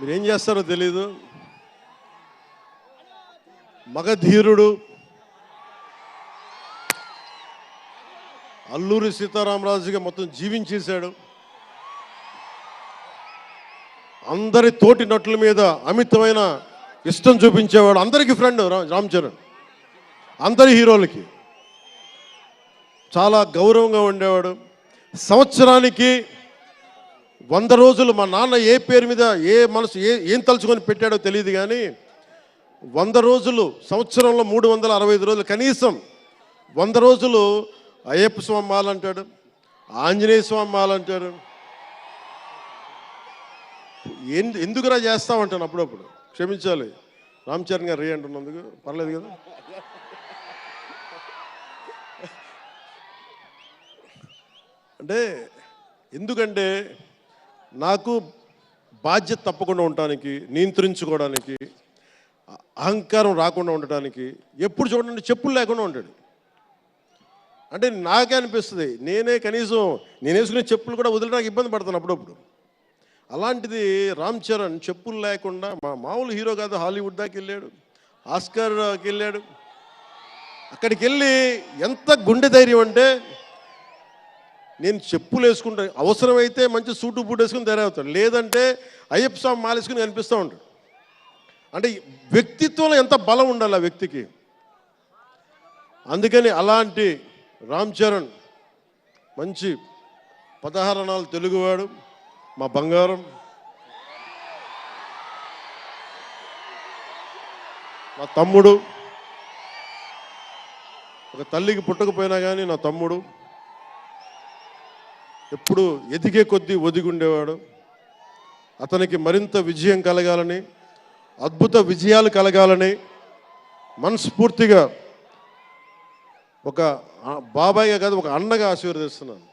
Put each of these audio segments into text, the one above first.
మీరేం చేస్తారో తెలీదు. మగధీరుడు అల్లూరి సీతారామరాజుగా మొత్తం జీవించేశాడు. అందరి తోటి నటుల మీద అమితమైన ఇష్టం చూపించేవాడు. అందరికీ ఫ్రెండ్ రామ్ చరణ్. అందరి హీరోలకి చాలా గౌరవంగా ఉండేవాడు. సంవత్సరానికి 100 రోజులు మా నాన్న ఏ పేరు మీద ఏం తలుచుకొని పెట్టాడో తెలియదు, కానీ 100 రోజులు, సంవత్సరంలో 365 రోజులు, కనీసం 100 రోజులు అయ్యప్ప స్వామి మాల అంటాడు, ఆంజనేయ స్వామి మాల అంటాడు. ఎందుకురా చేస్తామంటాను అప్పుడప్పుడు. క్షమించాలి రామ్ చరణ్ గారు రే అంటున్నందుకు, పర్లేదు కదా. అంటే ఎందుకంటే నాకు బాధ్యత తప్పకుండా ఉండటానికి, నియంత్రించుకోవడానికి, అహంకారం రాకుండా ఉండటానికి, ఎప్పుడు చూడండి చెప్పులు లేకుండా ఉంటాడు. అంటే నాకే అనిపిస్తుంది, కనీసం నేను వేసుకునే చెప్పులు కూడా వదిలేడానికి ఇబ్బంది పడతాను అప్పుడప్పుడు. అలాంటిది రామ్ చరణ్ చెప్పులు లేకుండా, మామూలు హీరో కాదు, హాలీవుడ్ దాకా వెళ్ళాడు, ఆస్కార్కి వెళ్ళాడు. అక్కడికి వెళ్ళి ఎంత గుండె ధైర్యం అంటే, నేను చెప్పులు వేసుకుంటా, అవసరమైతే మంచి సూటు బూట్ వేసుకుని తయారవుతాడు, లేదంటే అయ్యప్ప స్వామి మాలేసుకుని కనిపిస్తూ ఉంటాడు. అంటే వ్యక్తిత్వంలో ఎంత బలం ఉండాలి ఆ వ్యక్తికి. అందుకని అలాంటి రామ్ చరణ్ మంచి 16 అణాలు తెలుగువాడు, మా బంగారం, మా తమ్ముడు. ఒక తల్లికి పుట్టకపోయినా కానీ నా తమ్ముడు. ఎప్పుడు ఎదిగే కొద్దీ ఒదిగుండేవాడు. అతనికి మరింత విజయం కలగాలని, అద్భుత విజయాలు కలగాలని మనస్ఫూర్తిగా ఒక బాబాయ్గా కాదు, ఒక అన్నగా ఆశీర్వదిస్తున్నాను.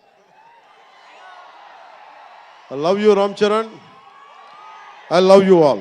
I love you, Ram Charan. I love you all.